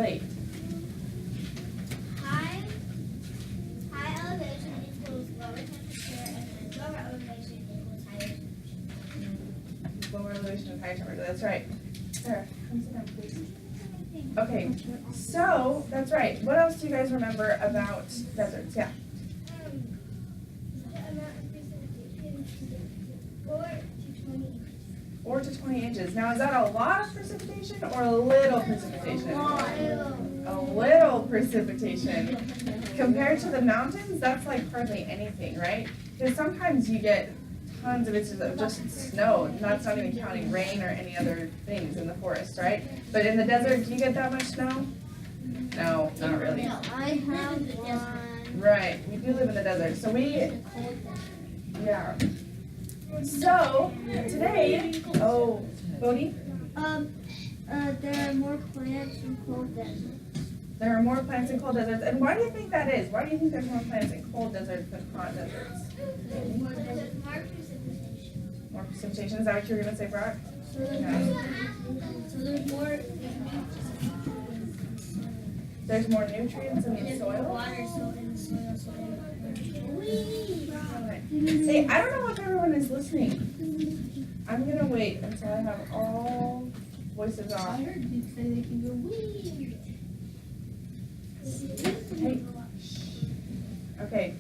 relate? High elevation equals lower temperature, and then lower elevation equals higher temperature. Lower elevation and higher temperature, that's right. Sarah, come sit down, please. Okay, so, that's right. What else do you guys remember about deserts? Yeah. The amount of precipitation, 4 to 20 inches. 4 to 20 inches. Now, is that a lot of precipitation or a little precipitation? A little precipitation. Compared to the mountains, that's like hardly anything, right? Because sometimes you get tons of inches of just snow. That's not even counting rain or any other things in the forest, right? But in the desert, do you get that much snow? No, not really. I have one. Right, we do live in the desert. So yeah. So, today, oh, Bodhi? There are more plants in cold deserts. There are more plants in cold deserts. And why do you think that is? Why do you think there's more plants in cold deserts than hot deserts? More precipitation. More precipitation? Is that what you were going to say, Brock? So there's There's more nutrients in the soil? water, so in the soil. Hey, I don't know if everyone is listening. I'm going to wait until I have all voices off. I heard you say they can go wee. Hey. Okay,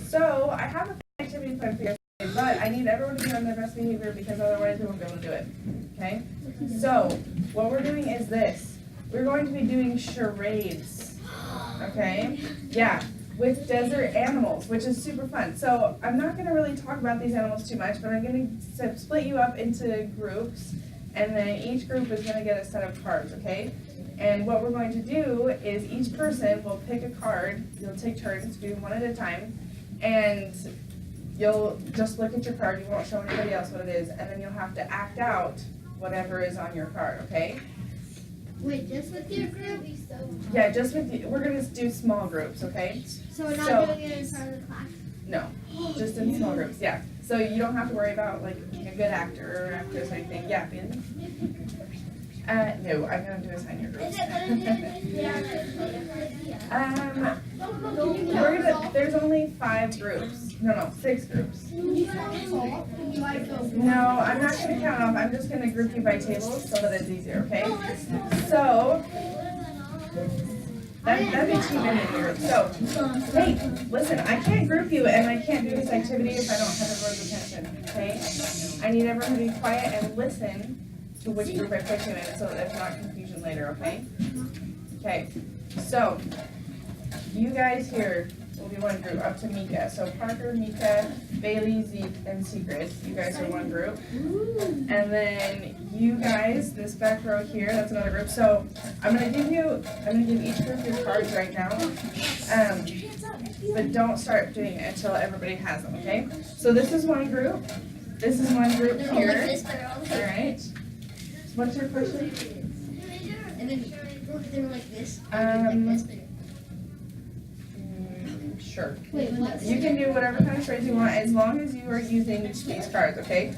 so I have an activity plan for you, but I need everyone to be on their best behavior because otherwise we won't be able to do it. Okay? So, what we're doing is this. We're going to be doing charades. Okay? Yeah, with desert animals, which is super fun. So, I'm not going to really talk about these animals too much, but I'm going to split you up into groups, and then each group is going to get a set of cards, okay? And what we're going to do is each person will pick a card. You'll take turns, do one at a time, and you'll just look at your card. You won't show anybody else what it is, and then you'll have to act out whatever is on your card, okay? Wait, just with your group? Yeah, just with you. We're going to do small groups, okay? So we're not doing it in front of the class? No, just in small groups, yeah. So you don't have to worry about like being a good actor or actress or anything. Yeah, Ben? No, I'm going to assign your groups. There's only 5 groups. No, 6 groups. No, I'm not going to count off. I'm just going to group you by tables so that it's easier, okay? So, that'd be too many groups. So, hey, listen, I can't group you and I can't do this activity if I don't have everyone's attention, okay? I need everyone to be quiet and listen to which group I put you in so that there's not confusion later, okay? Okay, so you guys here will be one group up to Mika. So Parker, Mika, Bailey, Zeke, and Secret. You guys are one group. And then you guys, this back row here, that's another group. So I'm gonna give each group your cards right now. But don't start doing it until everybody has them, okay? So this is one group. This is one group here. All right. What's your question? And then they're like this. Sure. Wait, what? You can do whatever kind of charades you want as long as you are using these cards, okay?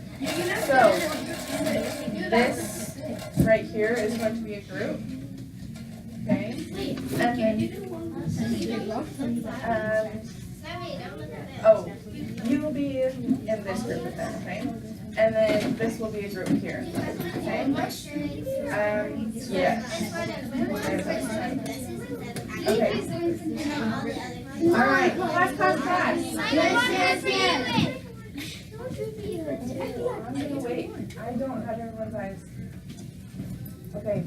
So, this right here is going to be a group. Okay? And then, you will be in this group with them, okay? And then this will be a group here. Okay? Yes. Okay. All right. Class. I'm gonna wait. I don't have everyone's eyes. Okay.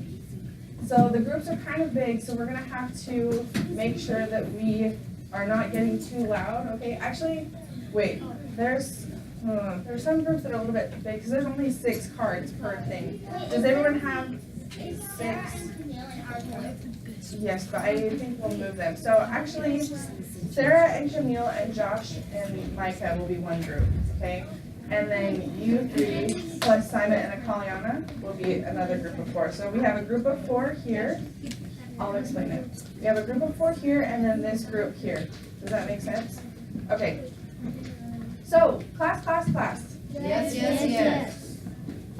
So the groups are kind of big, so we're gonna have to make sure that we are not getting too loud. Okay. Actually, wait. There's some groups that are a little bit big because there's only 6 cards per thing. Does everyone have 6? Yes, but I think we'll move them. So actually, Sarah and Camille and Josh and Micah will be one group, okay? And then you 3 plus Simon and Akaliana will be another group of 4. So we have a group of 4 here. I'll explain it. We have a group of 4 here and then this group here. Does that make sense? Okay. So, class. Yes.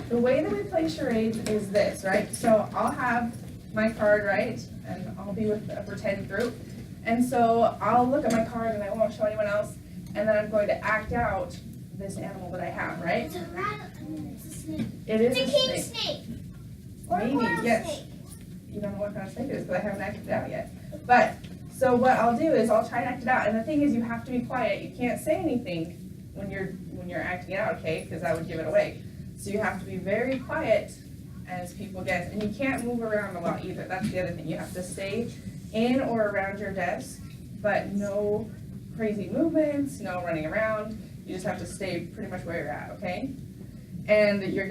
The way that we play charades is this, right? So I'll have my card, right? And I'll be with a pretend group. And so I'll look at my card and I won't show anyone else. And then I'm going to act out this animal that I have, right? It's a it's a snake. It is It's a a king snake. snake. Or a Maybe, coral yes. snake. You don't know what kind of snake it is because I haven't acted it out yet. But, so what I'll do is I'll try and act it out. And the thing is you have to be quiet. You can't say anything when you're acting it out, okay? Because that would give it away. So you have to be very quiet as people guess. And you can't move around a lot either. That's the other thing. You have to stay in or around your desk, but no crazy movements, no running around. You just have to stay pretty much where you're at, okay? And your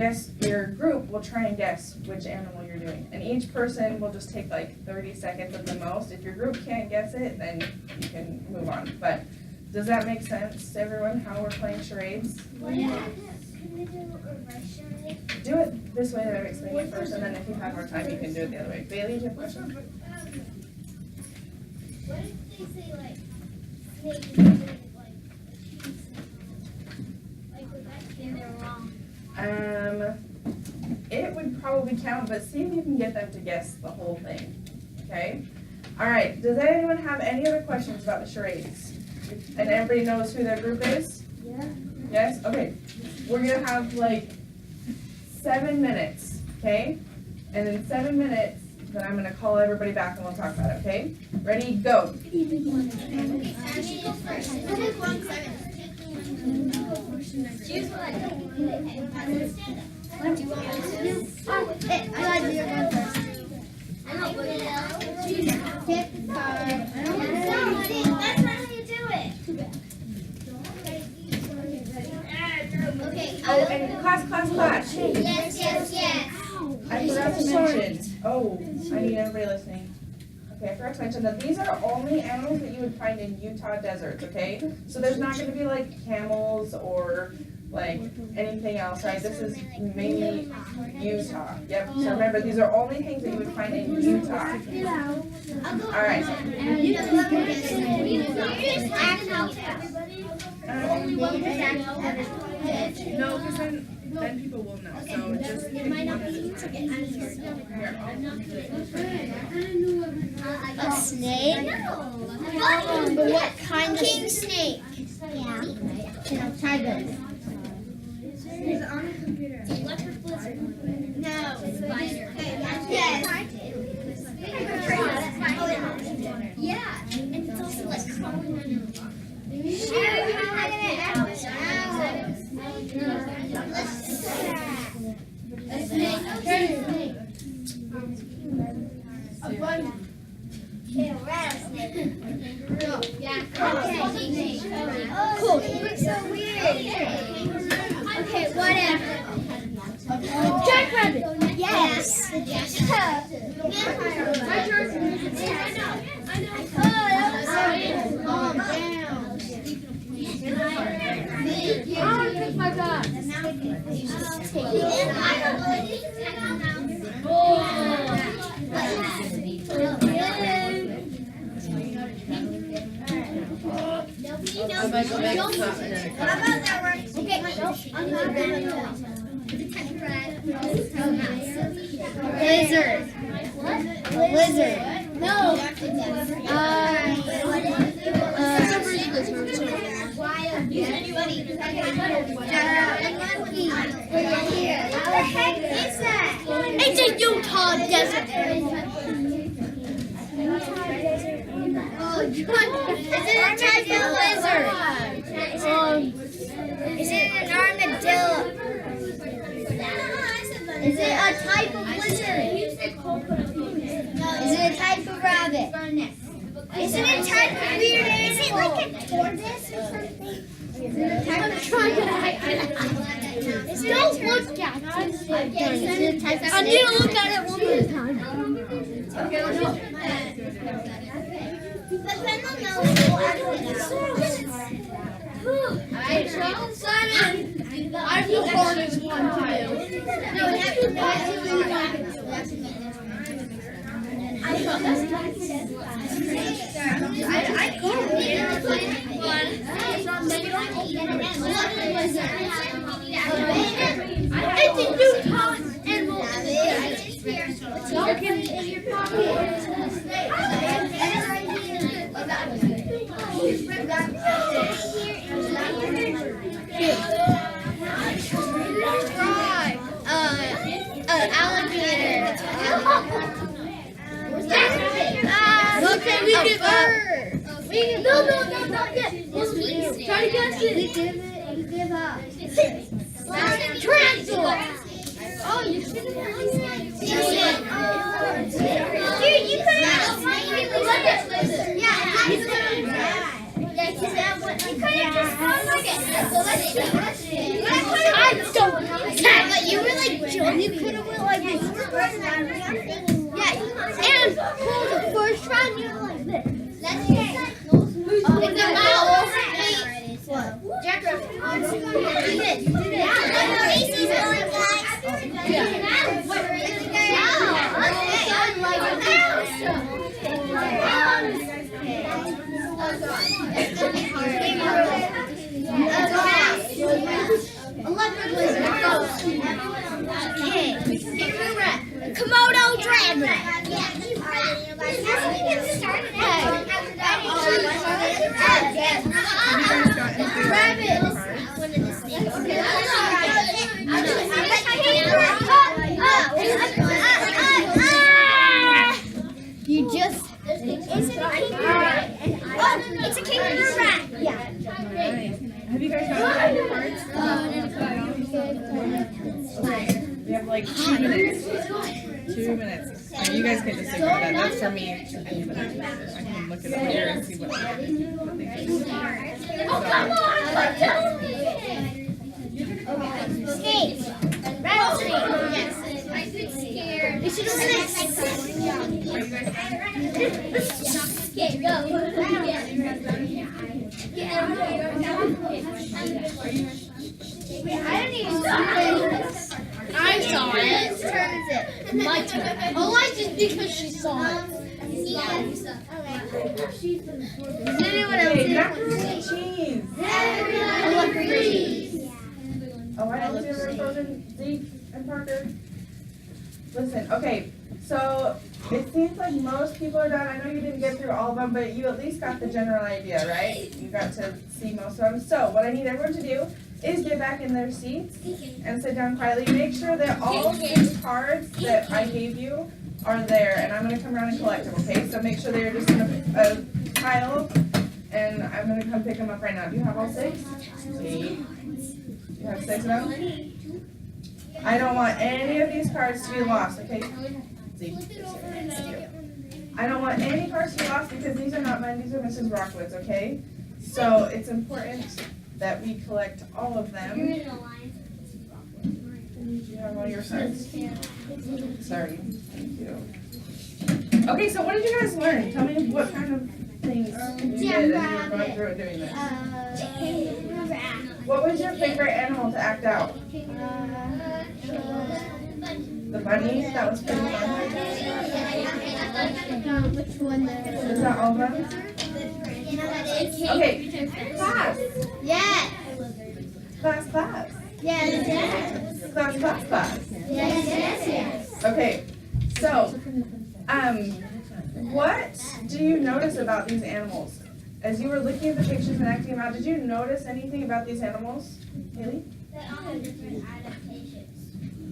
group will try and guess which animal you're doing. And each person will just take like 30 seconds at the most. If your group can't guess it, then you can move on. But does that make sense to everyone, how we're playing charades? What can we do a reverse charade? Do it this way that I'm explaining it first, and then if you have more time, you can do it the other way. Bailey, do you have a question? What if they say like snake is like would that mean they're wrong? It would probably count, but see if you can get them to guess the whole thing, okay? All right, does anyone have any other questions about the charades? And everybody knows who their group is? Yeah. Yes? Okay. We're gonna have like 7 minutes, okay? And in 7 minutes, then I'm gonna call everybody back and we'll talk about it, okay? Ready, go. Choose one. What do you want me to do? I like you one first. I don't know. Pick the card. That's not how you do it. Okay. Oh, and class. Yes, yes, yes. I forgot to mention, oh, I need everybody listening. Okay, I forgot to mention that these are only animals that you would find in Utah deserts, okay? So there's not gonna be like camels or like anything else, right? This is mainly Utah. Yep, so remember, these are only things that you would find in Utah. All right. No, because then people will know, so just pick one at a time. Here, A snake? But what kind of King snake. Yeah. Tiger. No. Spider. Yes. Yeah. And it's also like crawling on your body. A snake. A bunny. Okay, rattlesnake. Yeah. Cool. You look so weird. Okay, whatever. Jackrabbit. Yes. Calm down. I want to pick my card. Lizard. Lizard. No. What the heck is that? It's a Utah desert. Is it a type of lizard? Is it an armadillo? Is it a type of lizard? Is it a type of rabbit? Is it a type of weird animal? Is it like a tortoise or something? Is it a type of Don't look at it. I need to look at it one more time. But then they'll know. I feel hard as one too. No, we have to know. I It's a Utah animal. can't. Alligator. Okay, we give up. No, not yet. Try to guess it. We give up. Tarantula. Oh, you should have Dude, you could have. But you were like, you could have went like this. Yeah, and for the first round, you were like this. Jack Rabbit. You did. Komodo dragon. You just. It's a kangaroo rat. Yeah. Have you guys got your cards? Okay. We have like 2 minutes. 2 minutes. And you guys can just ignore that. That's for me. I can look it up here and see what they do. Oh, come on! Snake. Rattlesnake. Yes. You should have Okay, go. I don't even I saw it. Whose turn is it? My turn. Oh, I just because she saw it. Does anyone else Okay, see macaroni and cheese. I love green. Oh, I didn't see frozen Zeke and Parker. Listen, okay, so it seems like most people are done. I know you didn't get through all of them, but you at least got the general idea, right? You got to see most of them. So what I need everyone to do is get back in their seats and sit down quietly. Make sure that all 6 cards that I gave you are there, and I'm going to come around and collect them, okay? So make sure they're just in a pile, and I'm going to come pick them up right now. Do you have all 6? See? You have 6 of them? I don't want any of these cards to be lost, okay? See? I don't want any cards to be lost because these are not mine, these are Mrs. Rockwood's, okay? So it's important that we collect all of them. Do you have all your cards? Sorry, thank you. Okay, so what did you guys learn? Tell me what kind of things you did as you were going through it doing this. What was your favorite animal to act out? The bunny? That was pretty fun. Which one? Is that all of them? Okay, class. Yes. Class. Yes. Class. Yes. Okay, so, what do you notice about these animals? As you were looking at the pictures and acting them out, did you notice anything about these animals, Haley? They all have different adaptations.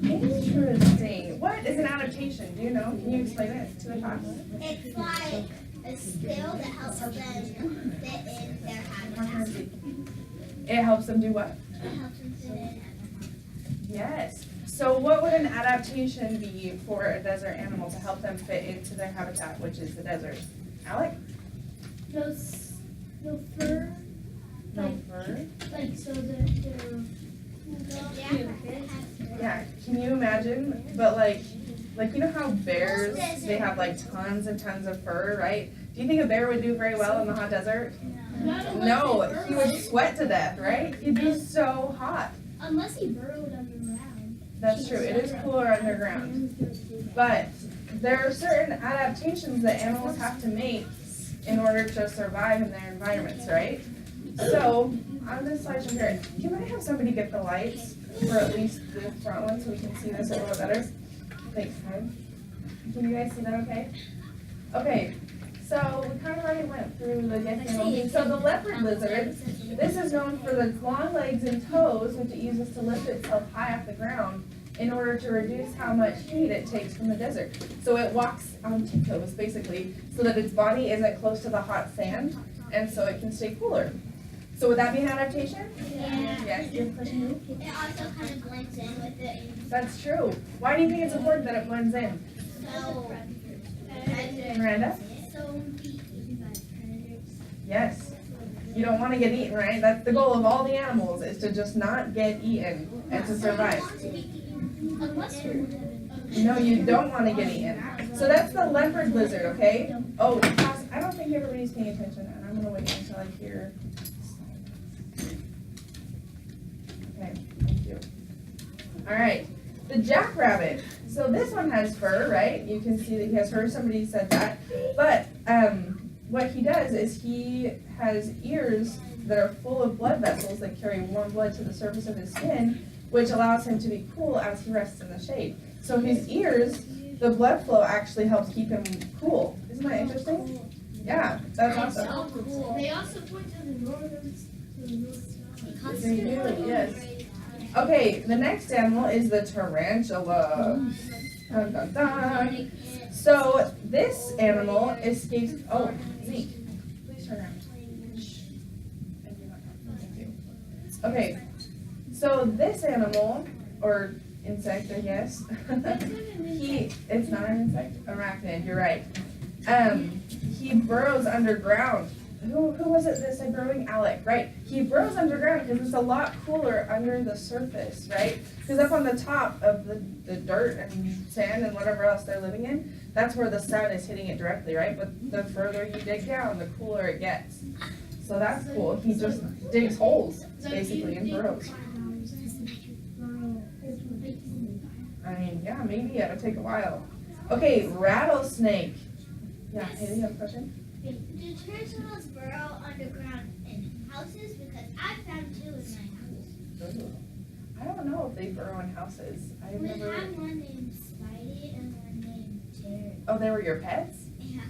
Interesting. What is an adaptation? Do you know? Can you explain it to the class? It's like a skill that helps them fit in their habitat. It helps them do what? It helps them fit in. Yes. So what would an adaptation be for a desert animal to help them fit into their habitat, which is the desert? Alec? No fur, No fur? like so they're Yeah. Can you imagine? But like you know how bears, they have like tons and tons of fur, right? Do you think a bear would do very well in the hot desert? No, he would sweat to death, right? He'd be so hot. unless he burrowed underground. That's true. It is cooler underground. But there are certain adaptations that animals have to make in order to survive in their environments, right? So, on this slideshow here, can I have somebody get the lights for at least the front one so we can see this a little better? Thanks, hon. Can you guys see that okay? Okay, so we kind of already went through the different. So the leopard lizard, this is known for the long legs and toes, which it uses to lift itself high off the ground in order to reduce how much heat it takes from the desert. So it walks on tiptoes, basically, so that its body isn't close to the hot sand, and so it can stay cooler. So would that be an adaptation? Yeah. Yes, good question. It also kind of blends in with it. That's true. Why do you think it's important that it blends in? So, Miranda? so be eaten by predators. Yes. You don't want to get eaten, right? That's the goal of all the animals, is to just not get eaten and to survive. Unless you're. No, you don't want to get eaten. So that's the leopard lizard, okay? Oh, class, I don't think everybody's paying attention, and I'm gonna wait until I hear. Okay, thank you. All right, the jackrabbit. So this one has fur, right? You can see that he has fur. Somebody said that. But what he does is he has ears that are full of blood vessels that carry warm blood to the surface of his skin, which allows him to be cool as he rests in the shade. So his ears, the blood flow actually helps keep him cool. Isn't that interesting? Yeah, that's awesome. They also point to the northern. They do, yes. Okay, the next animal is the tarantula. Dun, dun, dun. So this animal escapes. Oh, Zeke, please turn around. Thank you. Okay, so this animal, or insect, I guess. It's not an insect, arachnid. You're right. He burrows underground. Who was it that said burrowing? Alec, right? He burrows underground because it's a lot cooler under the surface, right? Because up on the top of the dirt and sand and whatever else they're living in, that's where the sun is hitting it directly, right? But the further you dig down, the cooler it gets. So that's cool. He just digs holes, basically, and burrows. I mean, yeah, maybe it would take a while. Okay, rattlesnake. Yeah, Haley, you have a question? Do tarantulas burrow underground in houses? Because I found two in my house. I don't know if they burrow in houses. I've We never. had one named Spidey and one named Jared. Oh, they were your pets? Yeah.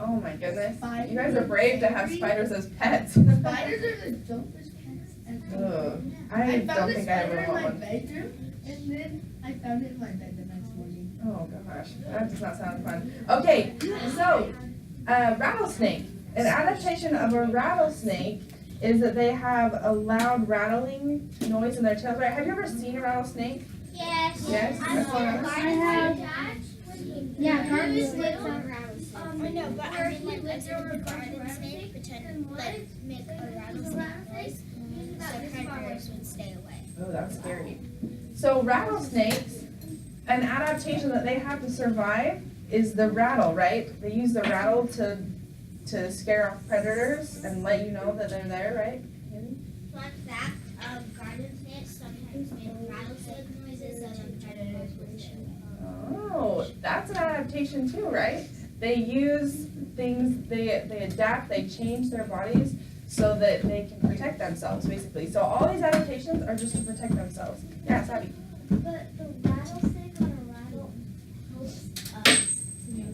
Oh my goodness. You guys are brave to have spiders as pets. Spiders are the dopest pets ever. Ugh, I found don't a think I ever spider in want my one. bedroom, and then I found it in my bed the next morning. Oh gosh, that does not sound fun. Okay, so rattlesnake. An adaptation of a rattlesnake is that they have a loud rattling noise in their tails. Right? Have you ever seen a rattlesnake? Yes. Yes? I saw a garden. Yeah, gardens snake. I know, but I mean, like, if there were a garden snake, pretend, like, make a rattlesnake noise, so predators would stay away. Oh, that's scary. So rattlesnakes, an adaptation that they have to survive is the rattle, right? They use the rattle to scare off predators and let you know that they're there, right? Fun fact, garden snakes sometimes make rattlesnake noises so the predators would show. Oh, that's an adaptation too, right? They use things, they adapt, they change their bodies so that they can protect themselves, basically. So all these adaptations are just to protect themselves. Yeah, Savvy. But the rattlesnake on a rattle helps us to know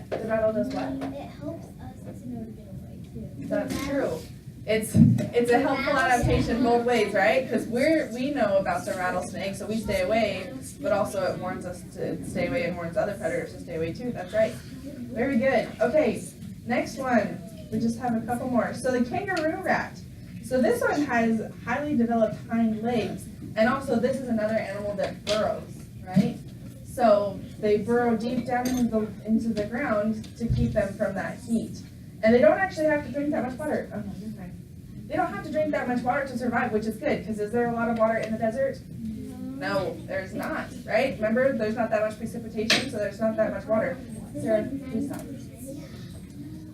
The rattle does what? It helps us to know to get away too. That's true. It's a helpful adaptation both ways, right? Because we know about the rattlesnake, so we stay away, but also it warns us to stay away and warns other predators to stay away too. That's right. Very good. Okay, next one. We just have a couple more. So the kangaroo rat. So this one has highly developed hind legs, and also this is another animal that burrows, right? So they burrow deep down into the ground to keep them from that heat. And they don't actually have to drink that much water. Oh no, you're fine. They don't have to drink that much water to survive, which is good, because is there a lot of water in the desert? No, there's not, right? Remember, there's not that much precipitation, so there's not that much water. Sarah, please stop.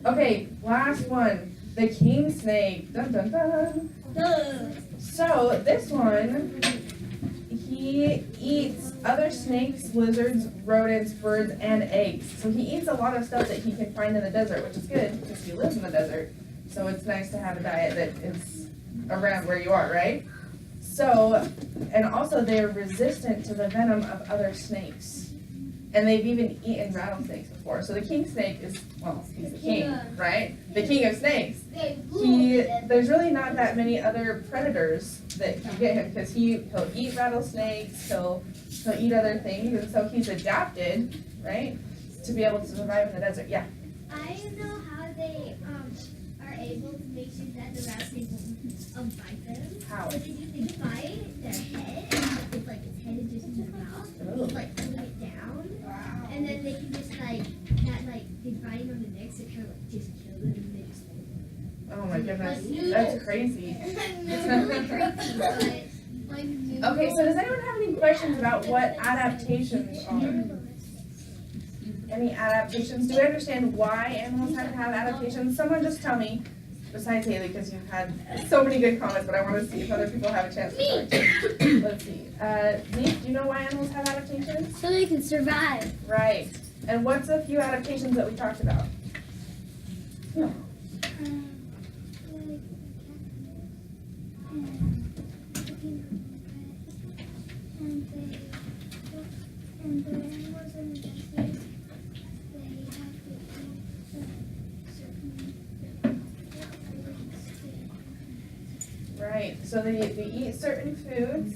Okay, last one. The king snake. Dun dun dun. So this one, he eats other snakes, lizards, rodents, birds, and eggs. So he eats a lot of stuff that he can find in the desert, which is good because he lives in the desert. So it's nice to have a diet that is around where you are, right? So, and also they're resistant to the venom of other snakes. And they've even eaten rattlesnakes before. So the king snake is, well, he's the king, right? The king of snakes. There's really not that many other predators that can get him because he'll eat rattlesnakes, he'll eat other things, and so he's adapted, right, to be able to survive in the desert. Yeah. I know how they are able to make sure that the rattlesnake won't bite them. How? What they do, they divide their head, and it's like its head is just in their mouth, Oh. like pulling it down, and then they can just dividing on the neck, so it kind of like just kill them, and they just Oh my goodness, that's crazy. really creepy, but Okay, so does anyone have any questions about what adaptations are? Any adaptations? Do we understand why animals have to have adaptations? Someone just tell me, besides Haley, because you've had so many good comments, but I want to see if other people have a chance to talk too. Let's see. Zeke, do you know why animals have adaptations? So they can survive. Right. And what's a few adaptations that we talked about? And the animals in the desert, they have to eat certain Right. So they eat certain foods.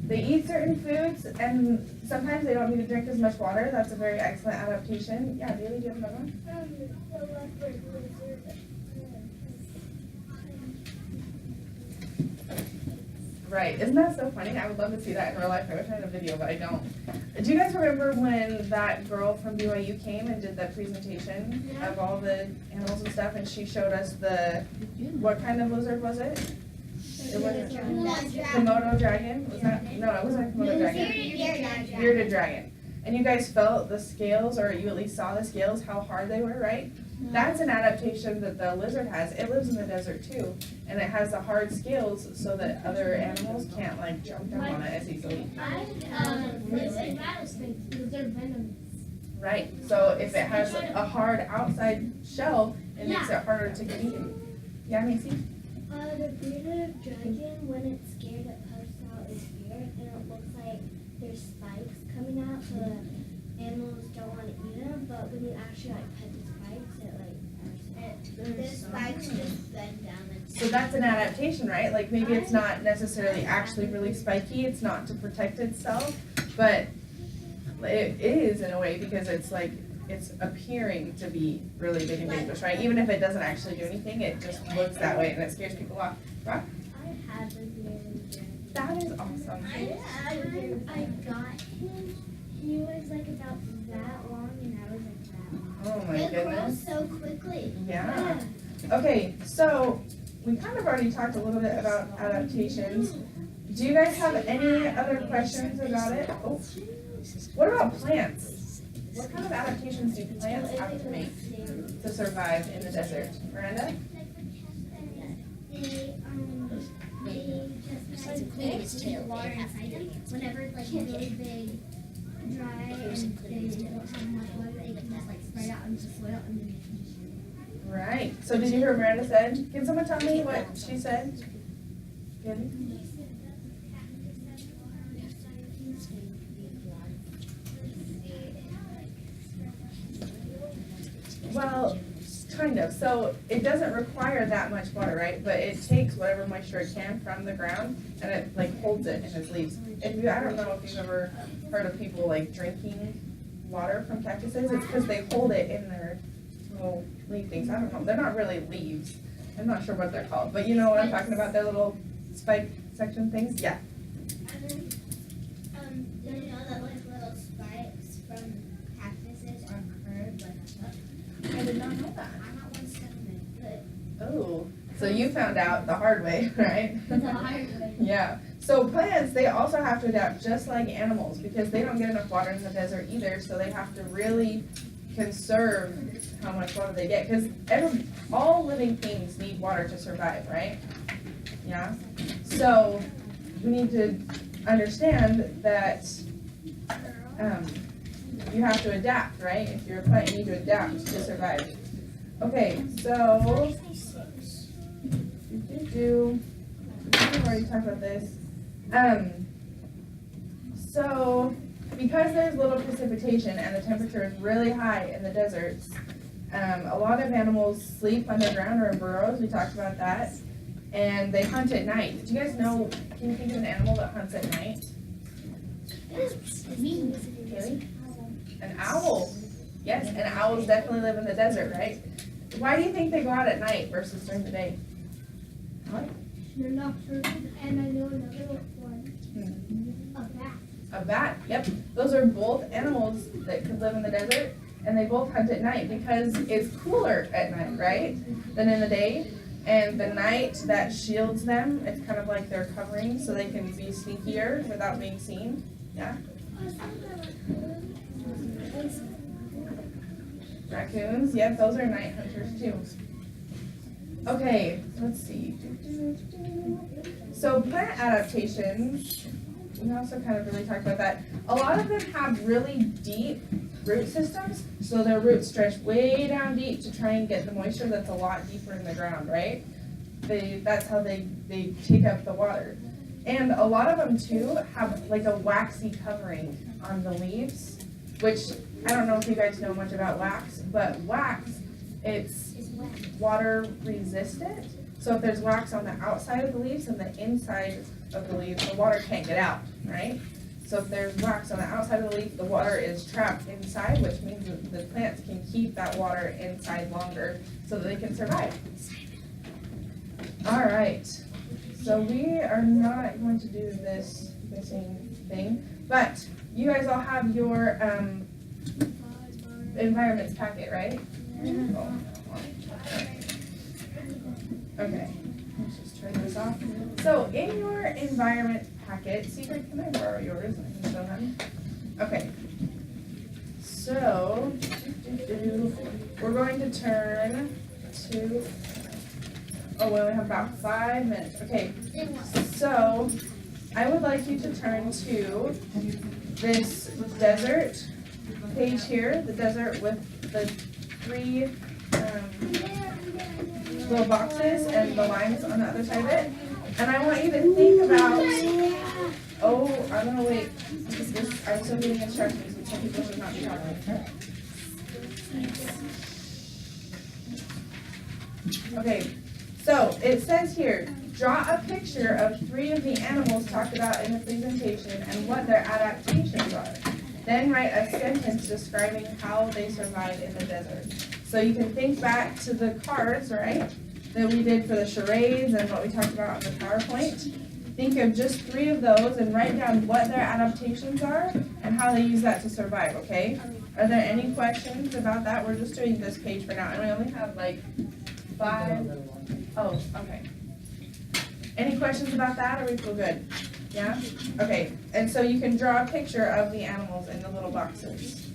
They eat certain foods, and sometimes they don't need to drink as much water. That's a very excellent adaptation. Yeah, Bailey, do you have another one? the leopard lizard. Right. Isn't that so funny? I would love to see that in real life. I wish I had a video, but I don't. Do you guys remember when that girl from BYU came and did that presentation of all the animals and stuff, and she showed us what kind of lizard was it? It wasn't Komodo dragon? Was that? No, it wasn't a Komodo dragon. Bearded dragon. And you guys felt the scales, or you at least saw the scales, how hard they were, right? That's an adaptation that the lizard has. It lives in the desert too, and it has the hard scales so that other animals can't like jump down on it as easily. Lizard rattlesnakes because they're venomous. Right. So if it has a hard outside shell, it makes it harder to get eaten. Yeah, Macy? The bearded dragon, when it's scared, it puffs out its beard, and it looks like there's spikes coming out, so that animals don't want to eat them. But when you actually pet the spikes, the spikes just bend down. So that's an adaptation, right? Like maybe it's not necessarily actually really spiky. It's not to protect itself, but it is in a way because it's like it's appearing to be really big and dangerous, right? Even if it doesn't actually do anything, it just looks that way and it scares people off. Rock? I have a bearded dragon. That is awesome. I got him. He was like about that long, and I was like that long. Oh my It goodness. grows so quickly. Yeah. Okay, so we kind of already talked a little bit about adaptations. Do you guys have any other questions about it? Oh. What about plants? What kind of adaptations do plants have to make to survive in the desert? Miranda? They just keep water inside them. Whenever it's like really big, dry, and they don't have much water, they can just like spread out into the soil and then they can just shoot. Right. So did you hear what Miranda said? Can someone tell me what she said? Good. Well, kind of. So it doesn't require that much water, right? But it takes whatever moisture it can from the ground and it like holds it in its leaves. I don't know if you've ever heard of people like drinking water from cactuses. It's because they hold it in their little leaf things. I don't know. They're not really leaves. I'm not sure what they're called. But you know what I'm talking about? Their little spike section things? Yeah. Do you know that like little spikes from cactuses are curved like a hook? I did not know that. I'm not one step in it, Oh. So you found out the hard way, right? but the hard way. Yeah. So plants, they also have to adapt just like animals because they don't get enough water in the desert either. So they have to really conserve how much water they get because all living things need water to survive, right? Yeah. So we need to understand that you have to adapt, right? If you're a plant, you need to adapt to survive. Okay, so we've already talked about this. So, because there's little precipitation and the temperature is really high in the deserts, a lot of animals sleep underground or in burrows. We talked about that. And they hunt at night. Did you guys know, can you think of an animal that hunts at night? Really? An owl. Yes, and owls definitely live in the desert, right? Why do you think they go out at night versus during the day? They're nocturnal, and I know another one. A bat. A bat, yep. Those are both animals that could live in the desert, and they both hunt at night because it's cooler at night, right, than in the day. And the night that shields them, it's kind of like they're covering so they can be sneakier without being seen. Yeah? Raccoons, yep, those are night hunters too. Okay, let's see. So plant adaptations, we also kind of really talked about that. A lot of them have really deep root systems, so their roots stretch way down deep to try and get the moisture that's a lot deeper in the ground, right? That's how they take up the water. And a lot of them too have like a waxy covering on the leaves, which I don't know if you guys know much about wax, but wax, it's water resistant. So if there's wax on the outside of the leaves and the inside of the leaves, the water can't get out, right? So if there's wax on the outside of the leaf, the water is trapped inside, which means that the plants can keep that water inside longer so that they can survive. All right, so we are not going to do this missing thing, but you guys all have your environments packet, right? Okay, let's just turn this off. So in your environment packet, Secret, can I borrow yours? I can show them. Okay. So, we're going to turn to, oh, we only have about 5 minutes. Okay, so I would like you to turn to this desert page here, the desert with the 3 little boxes and the lines on the other side of it. And I want you to think about, oh, I'm gonna wait, because this, I'm still giving instructions, and some people should not be talking. Okay, so it says here, draw a picture of 3 of the animals talked about in the presentation and what their adaptations are. Then write a sentence describing how they survive in the desert. So you can think back to the cards, right, that we did for the charades and what we talked about on the PowerPoint. Think of just 3 of those and write down what their adaptations are and how they use that to survive, okay? Are there any questions about that? We're just doing this page for now, and we only have like 5. Oh, okay. Any questions about that, or we feel good? Yeah? Okay, and so you can draw a picture of the animals in the little boxes.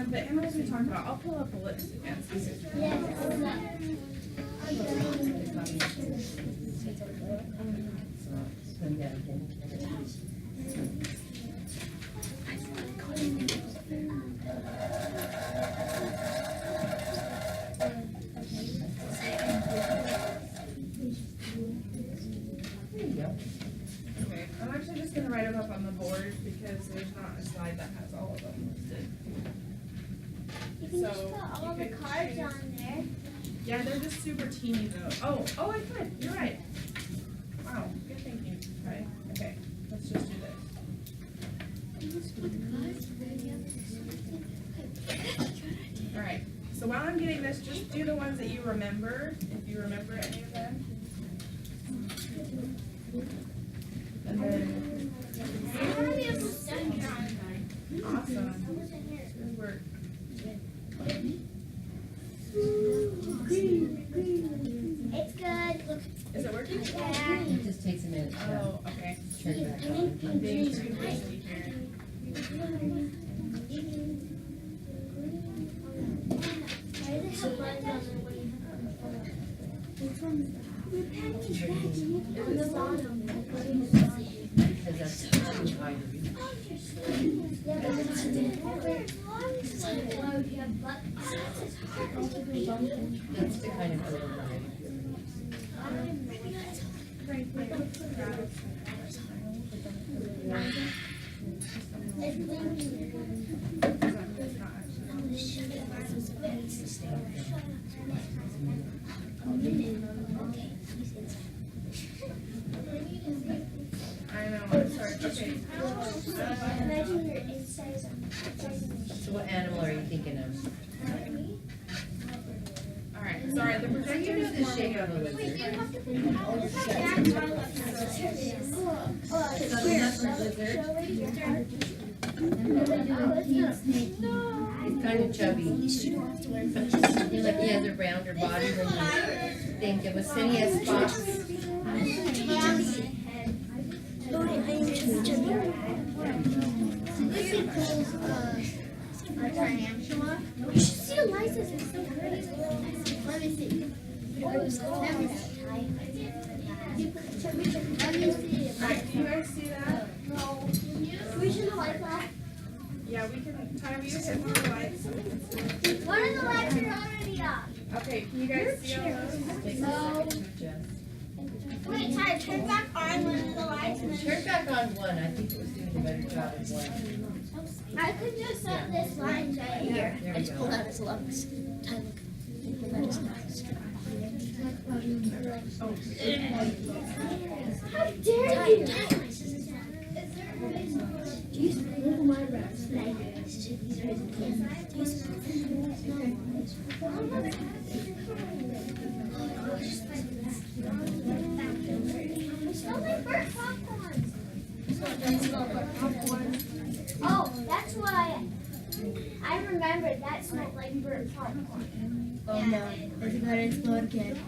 The animals we talked about, I'll pull up a list again. Okay, I'm actually just gonna write them up on the board because there's not a slide that has all of them listed. You can just So, put all you the could cards choose. on there. Yeah, they're just super teeny though. Oh, I could, you're right. Wow, good thinking, right? Okay, let's just do this. Alright, so while I'm getting this, just do the ones that you remember, if you remember any of them. And then, awesome. Good work. It's good. Look. Is it working? Yeah. It just takes a minute to Oh, okay. turn it back on. I'm being too busy here. Why does it have buttons on it when you have? Which one? On the bottom. because that's too high to reach. Yeah, but it's That's the kind of override. I know, it's hard, okay. Imagine your insides So what animal are you thinking of? Alright, sorry, the Do projector you know is the more shape of a like- lizard? He's kind of chubby. He has a rounder body than you think. It was saying he has spots. Tarantula. You should see Eliza's. It's so pretty. Let me see. Let me see. Alright, can you guys see that? We should like that. Yeah, we can, Tyler, you hit one of the lights. One of the lights are already off. Okay, can you guys see all those? Wait, Tyler, turn back on one of the lights and then. Turn back on one. I think it was doing a better job of one. I could just set this line right here. There we go. out his lungs. Tyler, pull out his lungs. How dare you? Smell like burnt popcorn. Oh, that's why I remembered that smelled like burnt popcorn. Oh no, it's gonna explode again.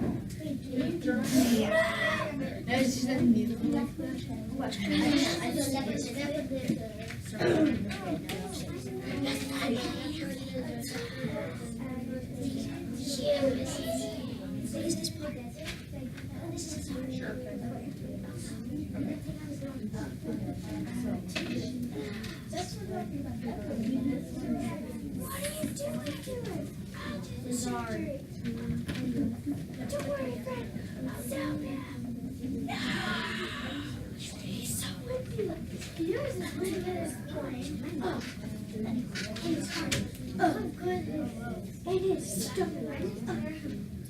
No, it's just a new. What are you doing? Sorry. Don't worry, friend. I'll tell him. No! He's so wimpy. Yours is really good as mine. Oh. It's hard. Oh, good. It is. Stop it right there.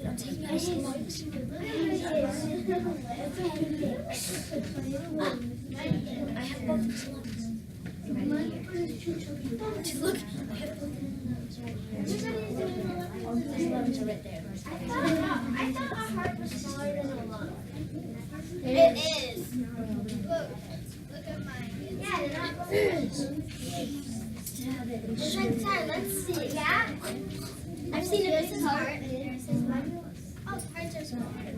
It'll take me so long. I have both his lungs. Look, I have both his lungs are right there. I thought our heart was smaller than a lung. It is. Look at mine. Yeah, they're not let's see. Yeah? I've seen it. This is hard. Oh, hearts are smaller.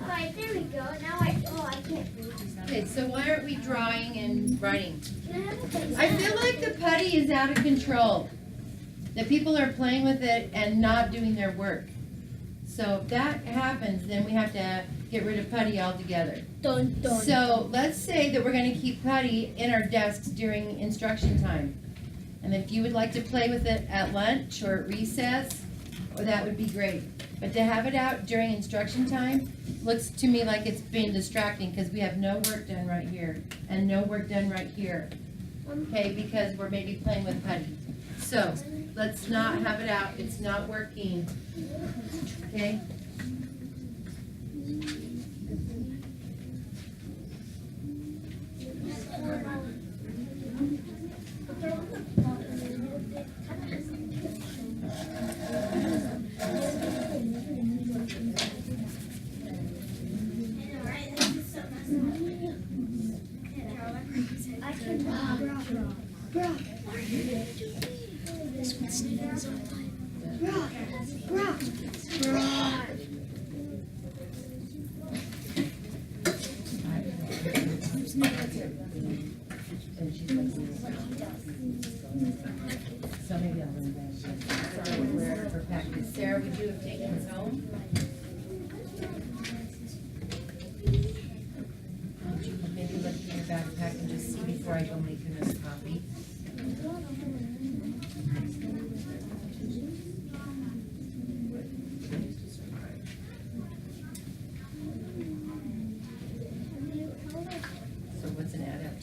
Alright, there we go. Now I can't breathe. Okay, so why aren't we drawing and writing? Can I have a pencil? I feel like the putty is out of control. The people are playing with it and not doing their work. So if that happens, then we have to get rid of putty altogether. Dun, dun. So let's say that we're gonna keep putty in our desks during instruction time. And if you would like to play with it at lunch or at recess, or that would be great. But to have it out during instruction time looks to me like it's being distracting because we have no work done right here and no work done right here. Okay, because we're maybe playing with putty. So let's not have it out. It's not working. Okay? This one's sneaking us on fire. And she's like, so maybe I'll learn that. Sorry, we're for practice. Sarah, would you have taken us home?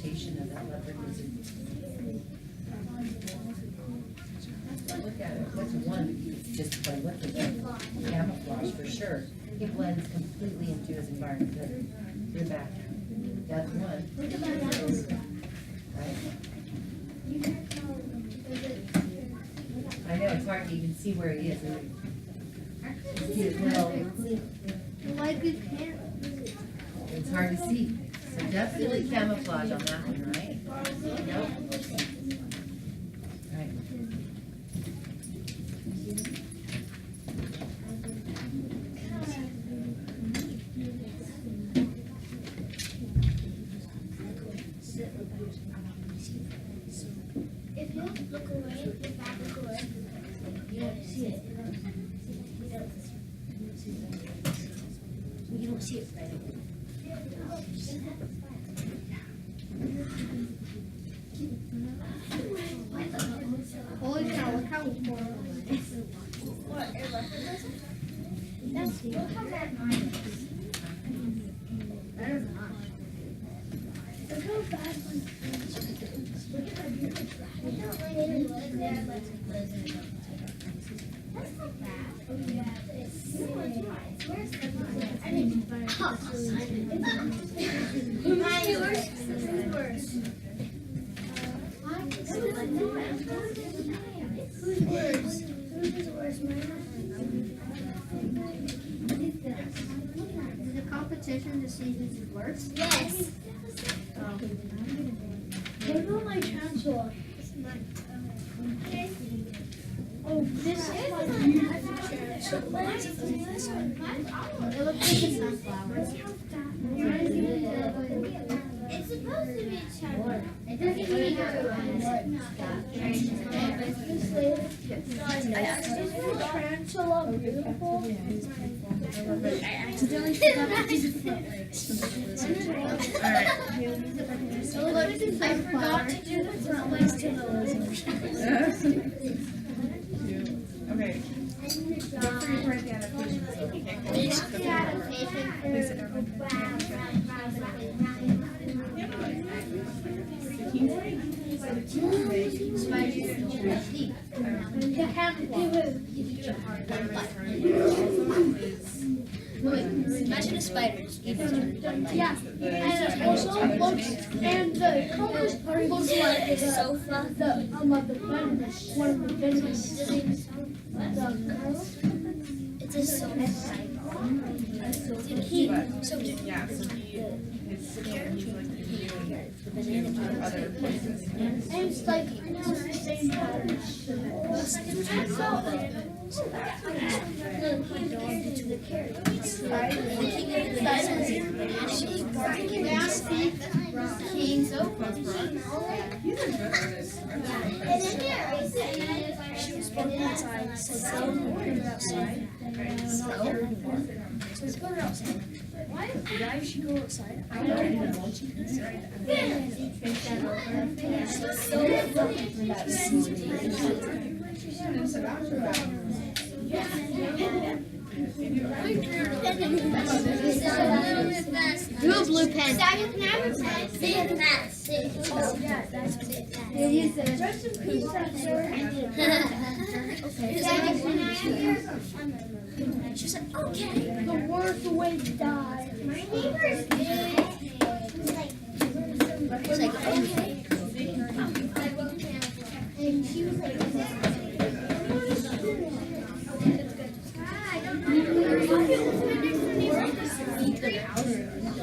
vegetation of that leopard lizard. Look at it, what's one, just by looking at it, camouflage for sure. It blends completely into his environment, good, your back, that's one. Look at that apple. Right? You can't tell. I know, it's hard to even see where he is. See his little, Like his hair. it's hard to see. So definitely camouflage on that one, right? Nope. Right. If you look away, if I look away, you don't see it. You don't see it right away. Holy cow, look how What, it That's, look how that mine is. That is not. Look how bad one. Look at that beautiful track. Look how really look there, let's That's not bad. Oh yeah, it's where's the line? I didn't find it. Who's worse? Who's worse? Who's worse? Who's worse? Is it a competition to see who's worse? Yes. What about my chancellor? Oh, this is my beautiful chancellor. It looks like a sunflower. It's supposed to be chocolate. It doesn't mean Tarantula beautiful. I accidentally forgot to do the front legs. I forgot to do the front legs to the lizard. Okay. Don't forget to write the adaptation so we can't go. You can't give it. Imagine a spider. Yeah, and it also looks, and the colors looks like the sofa. The venomous, one of the venomous things. It's a sofa. Yeah, so he's like other places. And it's like the same pattern. King sofa. These are good artists. She was walking outside, said, "Go outside." So let's go outside. Why should go outside? I don't know. Do a blue pen. She said, okay. The worst way to die. My neighbor's good. It's like, okay. And she was like,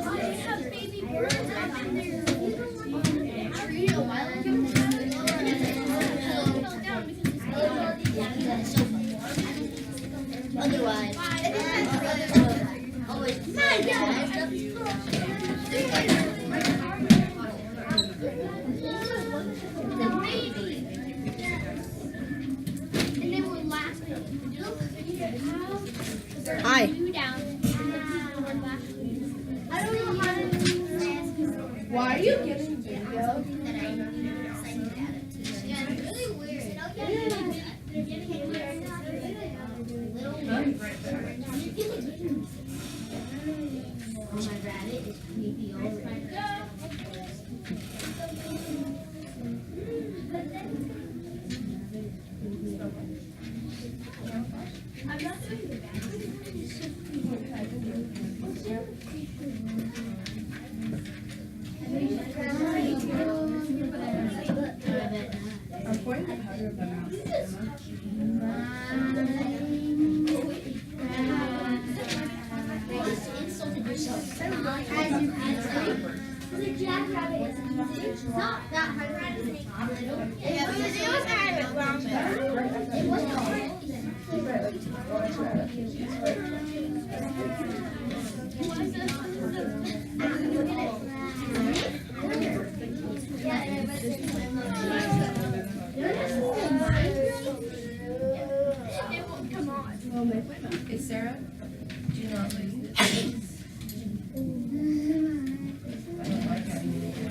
I have baby birds up in there. Tree a while ago. Otherwise, always And they were laughing. Hi. I don't know how to do this. Why are you getting video? Yeah, it's really weird. They're getting weird. My rabbit is creepy. The jackrabbit is easy. It's not that hard. It was hard. Okay, Sarah, do not lose this.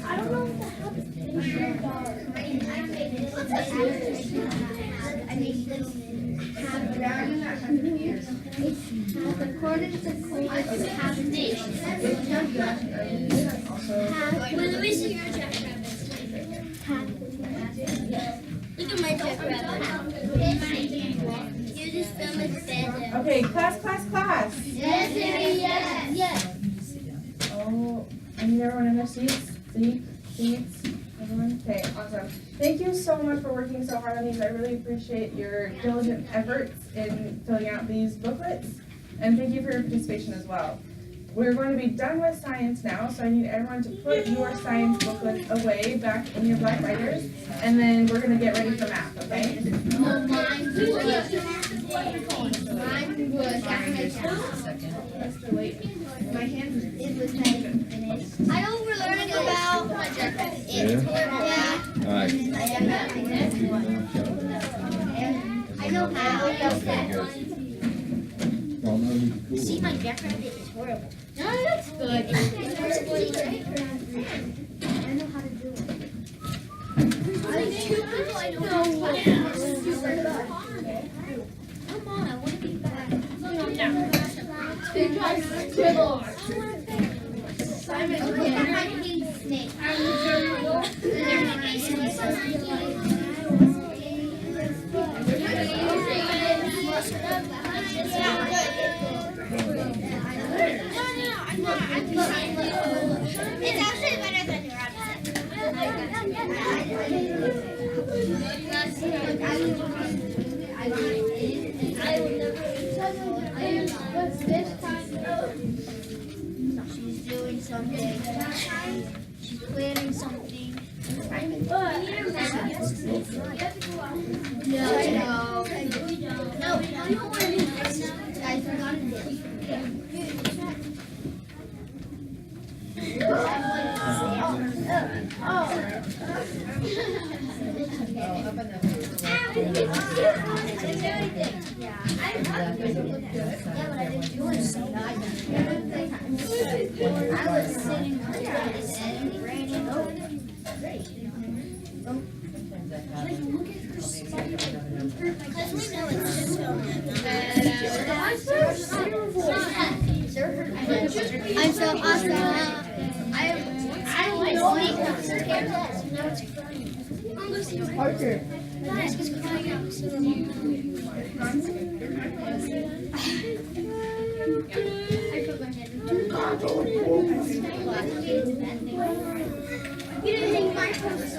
I don't know if the habit According to Cole's habitation. Let me see your jackrabbit. Look at my jackrabbit. You just fell like bed. Okay, class. Yes. Oh, I need everyone in their seats. Seats. Everyone? Okay, awesome. Thank you so much for working so hard on these. I really appreciate your diligent efforts in filling out these booklets. And thank you for your participation as well. We're going to be done with science now, so I need everyone to put your science booklets away back in your black writers. And then we're going to get ready for math, okay? I know we're learning about my jackrabbit. It's horrible. Yeah. All right. I know how. Well, no, you cool. See, my jackrabbit is horrible. No, that's good. It's horrible. I know how to do it. Come on, I want to be back. It's actually better than your She's doing something. She's planning something. No, I forgot I was sitting and raining over. Because we know it's so I'm so awesome. Parker. You didn't think my phone was